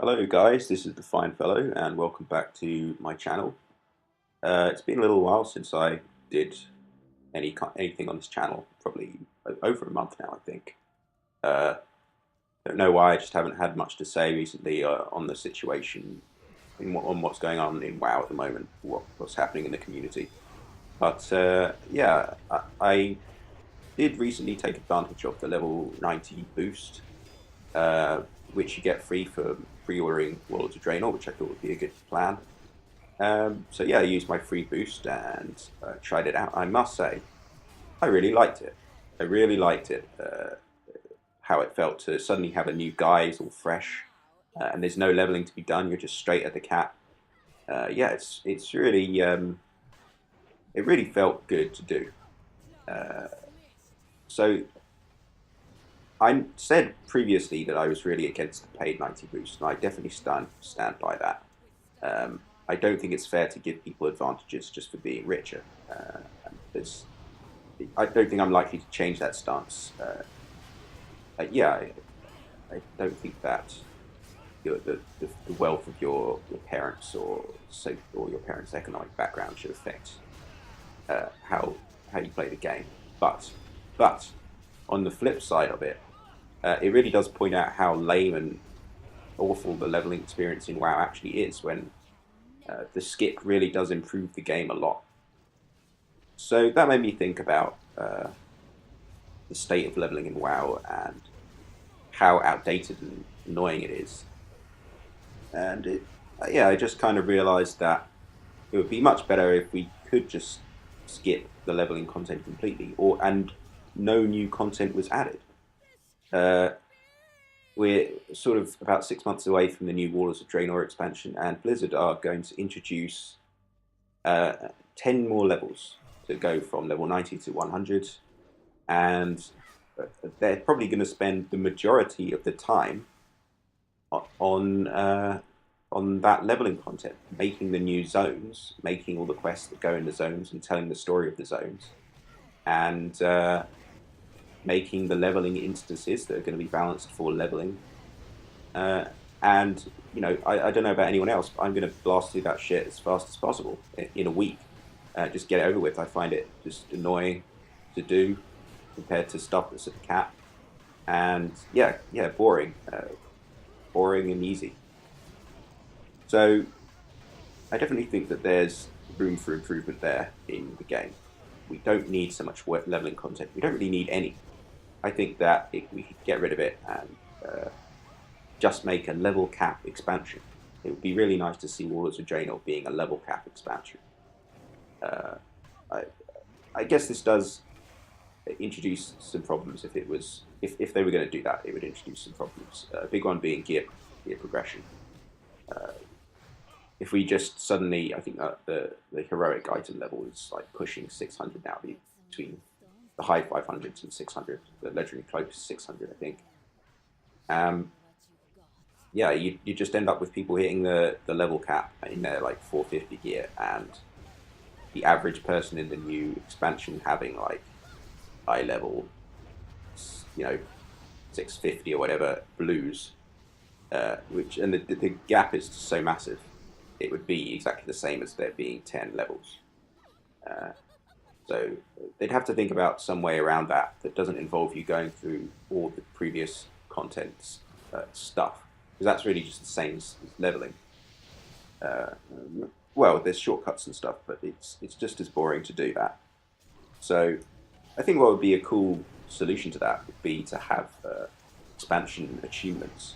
Hello guys, this is the Fine Fellow and welcome back to my channel. It's been a little while since I did anything on this channel, probably over a month now I think. Uh, don't know why, I just haven't had much to say recently on the situation, on what's going on in WoW at the moment, what's happening in the community. But yeah, I did recently take advantage of the level 90 boost, uh, which you get free for pre-ordering Worlds of Draenor, which I thought would be a good plan. So yeah, I used my free boost and tried it out. I must say, I really liked it. I really liked it. How it felt to suddenly have a new guise all fresh, and there's no leveling to be done. You're just straight at the cap. Yeah, it's really it really felt good to do. Uh, so I said previously that I was really against the paid 90 boost, and I definitely stand by that. I don't think it's fair to give people advantages just for being richer. There's, I don't think I'm likely to change that stance. Yeah, I don't think that the wealth of your parents or your parents' economic background should affect how you play the game. But on the flip side of it, it really does point out how lame and awful the leveling experience in WoW actually is when the skip really does improve the game a lot. So that made me think about the state of leveling in WoW and how outdated and annoying it is. And yeah, I just kind of realized that it would be much better if we could just skip the leveling content completely, and no new content was added. Uh, we're sort of about 6 months away from the new Wars of Draenor expansion, and Blizzard are going to introduce 10 more levels to go from level 90 to 100, and they're probably going to spend the majority of the time on that leveling content, making the new zones, making all the quests that go in the zones, and telling the story of the zones, and making the leveling instances that are going to be balanced for leveling. Uh, and I don't know about anyone else, but I'm going to blast through that shit as fast as possible in a week. Just get it over with. I find it just annoying to do compared to stuff that's at the cap. And yeah, boring and easy. So I definitely think that there's room for improvement there in the game. We don't need so much leveling content. We don't really need any. I think that we could get rid of it and just make a level cap expansion. It would be really nice to see Warlords of Draenor being a level cap expansion. Uh, I, I guess this does introduce some problems. If they were going to do that, it would introduce some problems. A big one being gear progression. Uh, if we just suddenly, I think that the heroic item level is like pushing 600 now, between the high 500s and 600. The legendary cloak is 600, I think. Um, yeah, you just end up with people hitting the level cap in their like 450 gear, and the average person in the new expansion having like high level, 650 or whatever blues, and the gap is so massive. It would be exactly the same as there being 10 levels. Uh, so they'd have to think about some way around that doesn't involve you going through all the previous contents stuff, because that's really just the same as leveling. Uh, well, there's shortcuts and stuff, but it's just as boring to do that. So I think what would be a cool solution to that would be to have expansion achievements,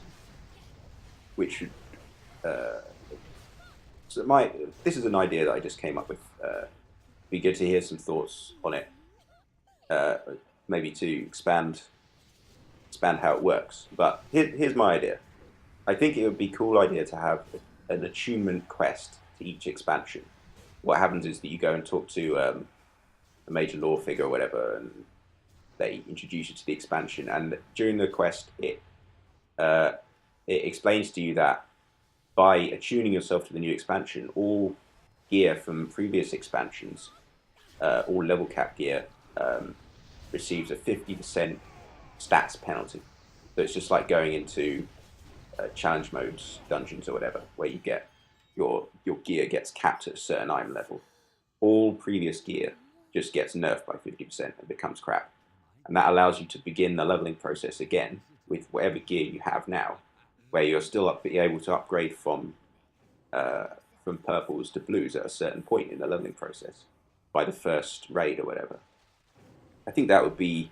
which should. Uh, this is an idea that I just came up with. Be good to hear some thoughts on it. Uh, Maybe to expand how it works. But here's my idea. I think it would be a cool idea to have an attunement quest to each expansion. What happens is that you go and talk to a major lore figure or whatever, and they introduce you to the expansion. And during the quest, uh, it explains to you that by attuning yourself to the new expansion, all gear from previous expansions, all level cap gear, um, receives a 50% stats penalty. So it's just like going into challenge modes, dungeons or whatever, where you get your gear gets capped at a certain item level. All previous gear just gets nerfed by 50% and becomes crap. And that allows you to begin the leveling process again with whatever gear you have now, where you're still be able to upgrade from purples to blues at a certain point in the leveling process by the first raid or whatever. I think that would be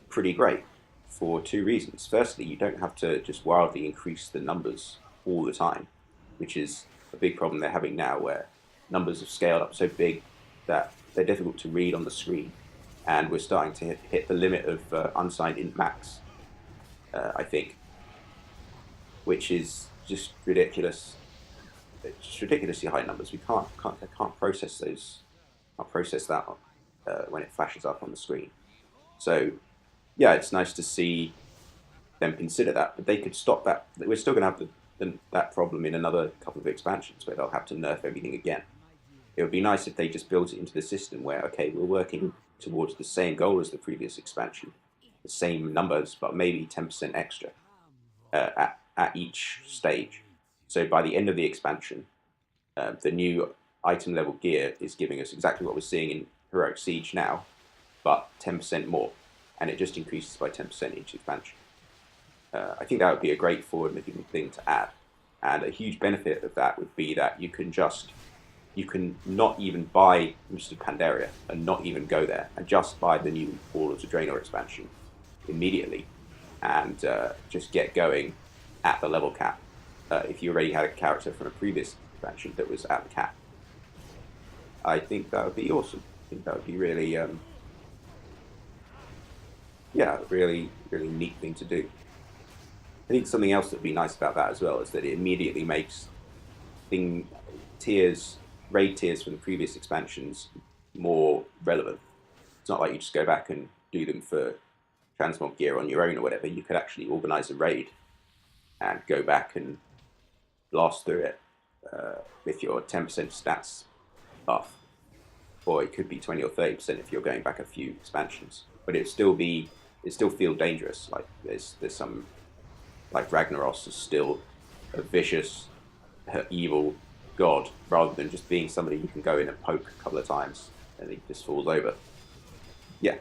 pretty great for two reasons. Firstly, you don't have to just wildly increase the numbers all the time, which is a big problem they're having now, where numbers have scaled up so big that they're difficult to read on the screen. And we're starting to hit the limit of unsigned int max, I think, which is just ridiculous. It's just ridiculously high numbers. We can't process those. Can't process that when it flashes up on the screen. So, yeah, it's nice to see them consider that, but they could stop that. We're still going to have that problem in another couple of expansions where they'll have to nerf everything again. It would be nice if they just built it into the system where, okay, we're working towards the same goal as the previous expansion, the same numbers, but maybe 10% extra at each stage. So by the end of the expansion, the new item level gear is giving us exactly what we're seeing in Heroic Siege now, but 10% more, and it just increases by 10% each expansion. I think that would be a great forward-looking thing to add, and a huge benefit of that would be that you can not even buy Mist of Pandaria and not even go there, and just buy the new Warlords of Draenor expansion immediately, and just get going at the level cap. If you already had a character from a previous expansion that was at the cap, I think that would be awesome. I think that would be really, really neat thing to do. I think something else that would be nice about that as well is that it immediately makes raid tiers from the previous expansions more relevant. It's not like you just go back and do them for transmog gear on your own or whatever. You could actually organize a raid and go back and blast through it with your 10% stats buff, or it could be 20 or 30% if you're going back a few expansions. But it still feel dangerous. Like there's some, like Ragnaros is still a vicious, evil god, rather than just being somebody you can go in and poke a couple of times and he just falls over. Yeah,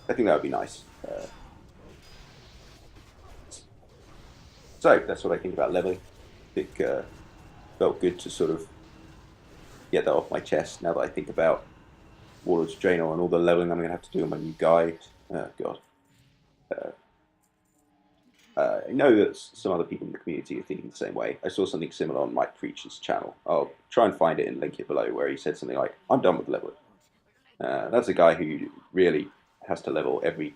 I think that would be nice. So that's what I think about leveling. I think felt good to sort of get that off my chest now that I think about Warlords of Draenor and all the leveling I'm going to have to do on my new guide. Oh, God. I know that some other people in the community are thinking the same way. I saw something similar on Mike Preach's channel. I'll try and find it and link it below, where he said something like, I'm done with leveling. That's a guy who really has to level every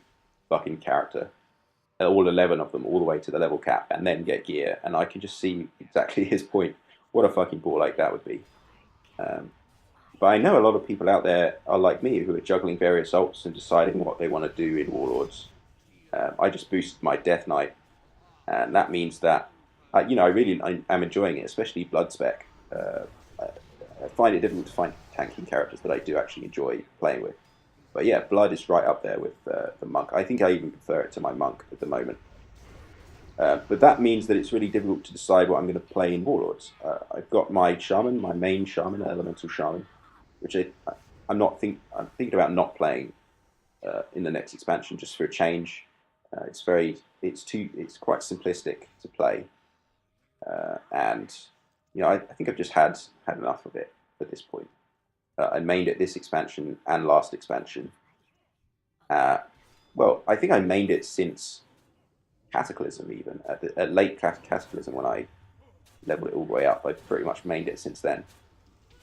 fucking character, all 11 of them, all the way to the level cap, and then get gear. And I can just see exactly his point. What a fucking ball like that would be. But I know a lot of people out there are like me, who are juggling various ults and deciding what they want to do in Warlords. I just boosted my Death Knight, and that means that I am enjoying it, especially Blood Spec. I find it difficult to find tanking characters that I do actually enjoy playing with. But yeah, Blood is right up there with the Monk. I think I even prefer it to my Monk at the moment. But that means that it's really difficult to decide what I'm going to play in Warlords. I've got my Shaman, my main Shaman, Elemental Shaman, which I'm thinking about not playing in the next expansion, just for a change. It's quite simplistic to play, and I think I've just had enough of it at this point. I mained it this expansion and last expansion. Well, I think I mained it since Cataclysm, even at late Cataclysm, when I leveled it all the way up. I pretty much mained it since then.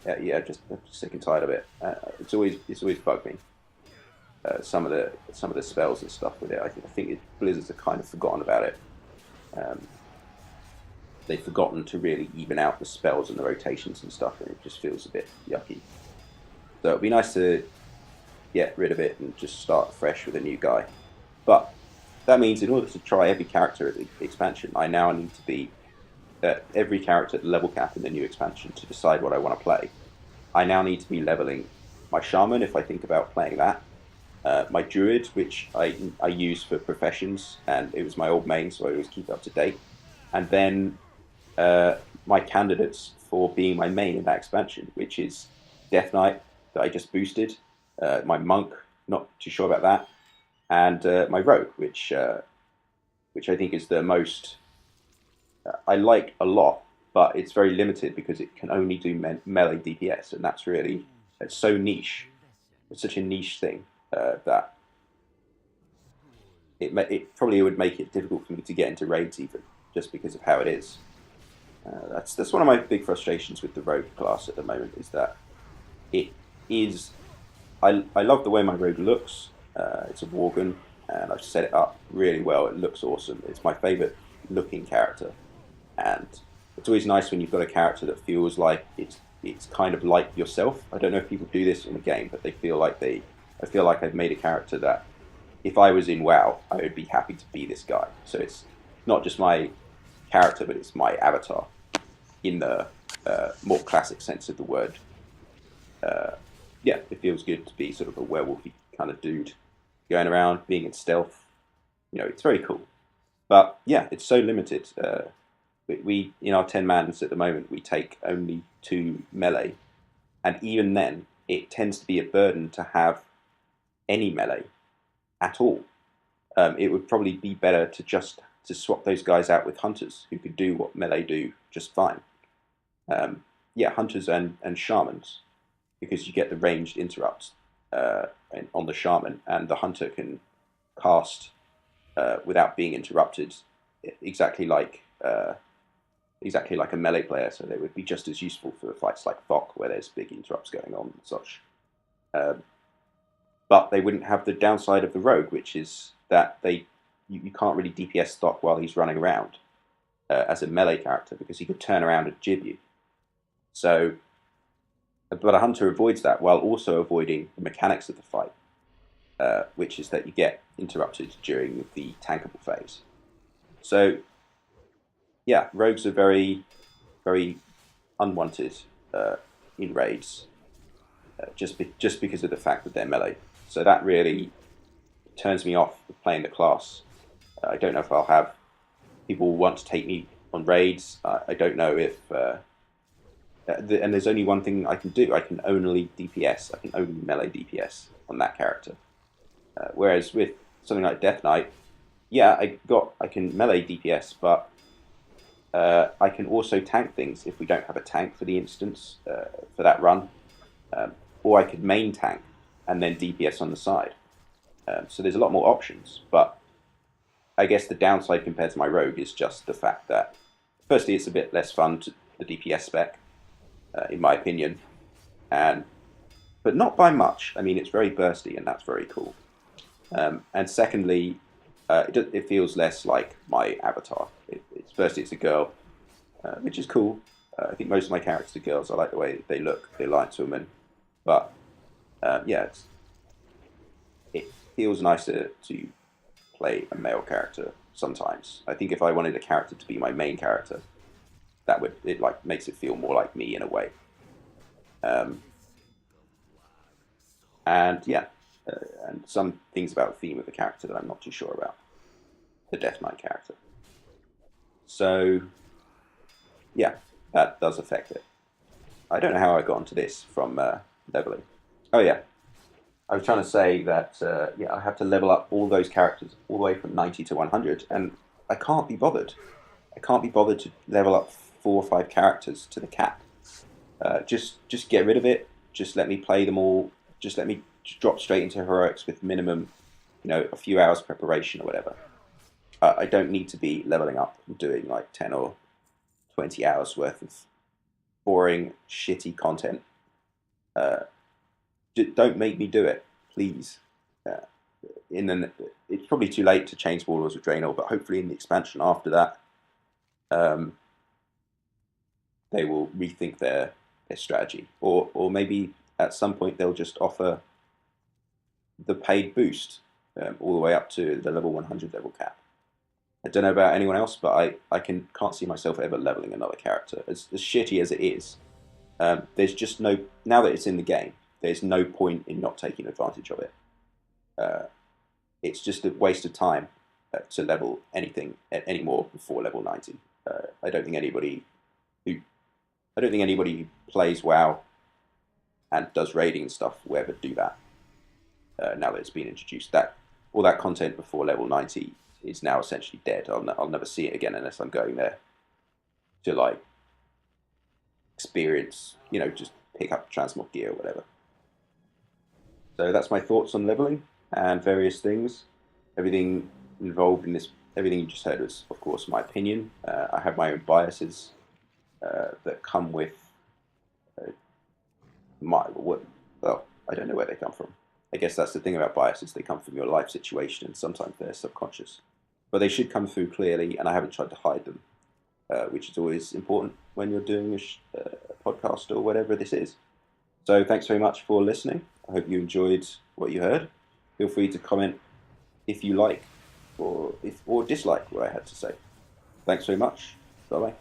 I'm just sick and tired of it. It's always bugged me. Some of the spells and stuff with it. I think Blizzards have kind of forgotten about it. They've forgotten to really even out the spells and the rotations and stuff, and it just feels a bit yucky. So it'd be nice to get rid of it and just start fresh with a new guy. But that means in order to try every character at the expansion, I now need to be every character at level cap in the new expansion to decide what I want to play. I now need to be leveling my Shaman if I think about playing that. My Druid, which I use for professions, and it was my old main, so I always keep it up to date. and then my candidates for being my main in that expansion, which is Death Knight that I just boosted, my Monk, not too sure about that, and my Rogue, which I think is the most I like a lot, but it's very limited because it can only do melee DPS, and that's really it's so niche. It's such a niche thing that it probably would make it difficult for me to get into raids even, just because of how it is. That's one of my big frustrations with the Rogue class at the moment is that it is. I love the way my Rogue looks. It's a Worgen, and I've set it up really well. It looks awesome. It's my favorite looking character, and it's always nice when you've got a character that feels like it's kind of like yourself. I don't know if people do this in the game, but they feel like I feel like I've made a character that if I was in WoW, I would be happy to be this guy. So it's not just my character, but it's my avatar in the more classic sense of the word. Yeah, it feels good to be sort of a werewolfy kind of dude going around, being in stealth. It's very cool. But yeah, it's so limited. We in our 10-mans at the moment, we take only 2 melee, and even then, it tends to be a burden to have any melee at all. It would probably be better to swap those guys out with hunters who could do what melee do just fine. Yeah, hunters and shamans, because you get the ranged interrupts on the shaman, and the hunter can cast without being interrupted, exactly like a melee player. So they would be just as useful for fights like Fok, where there's big interrupts going on and such. But they wouldn't have the downside of the rogue, which is that you can't really DPS stock while he's running around as a melee character, because he could turn around and jib you. So, but a hunter avoids that while also avoiding the mechanics of the fight, which is that you get interrupted during the tankable phase. So, yeah, rogues are very, very unwanted in raids, just because of the fact that they're melee. So that really turns me off of playing the class. I don't know if I'll have people want to take me on raids. I don't know if... and there's only one thing I can do. I can only DPS. I can only melee DPS on that character. Whereas with something like Death Knight, yeah, I can melee DPS, but I can also tank things if we don't have a tank for the instance for that run, or I could main tank and then DPS on the side. So there's a lot more options, but I guess the downside compared to my rogue is just the fact that, firstly, it's a bit less fun to the DPS spec, in my opinion, but not by much. I mean, it's very bursty, and that's very cool. And secondly, it feels less like my avatar. Firstly, it's a girl, which is cool. I think most of my characters are girls. I like the way they look. They're light women, but yeah, it feels nicer to play a male character sometimes. I think if I wanted a character to be my main character, it makes it feel more like me in a way. And yeah, and some things about the theme of the character that I'm not too sure about. The Death Knight character. So yeah, that does affect it. I don't know how I got onto this from leveling. Oh yeah, I was trying to say that yeah, I have to level up all those characters all the way from 90 to 100, and I can't be bothered. I can't be bothered to level up 4 or 5 characters to the cap. Just get rid of it. Just let me play them all. Just let me drop straight into heroics with minimum, a few hours preparation or whatever. I don't need to be leveling up and doing like 10 or 20 hours worth of boring, shitty content. Don't make me do it, please. It's probably too late to change Warlords of Draenor, but hopefully in the expansion after that, they will rethink their strategy, or maybe at some point they'll just offer the paid boost all the way up to the level 100 level cap. I don't know about anyone else, but I can't see myself ever leveling another character. As shitty as it is, there's just no... Now that it's in the game, there's no point in not taking advantage of it. It's just a waste of time to level anything anymore before level 90. I don't think anybody who I don't think anybody who plays WoW and does raiding and stuff will ever do that. Now that it's been introduced, that all that content before level 90 is now essentially dead. I'll never see it again unless I'm going there to like experience, just pick up transmog gear or whatever. So that's my thoughts on leveling and various things. Everything involved in this, everything you just heard was, of course, my opinion. I have my own biases that come with well, I don't know where they come from. I guess that's the thing about biases. They come from your life situation, and sometimes they're subconscious. But they should come through clearly, and I haven't tried to hide them, which is always important when you're doing a podcast or whatever this is. So thanks very much for listening. I hope you enjoyed what you heard. Feel free to comment if you like or dislike what I had to say. Thanks very much. Bye-bye.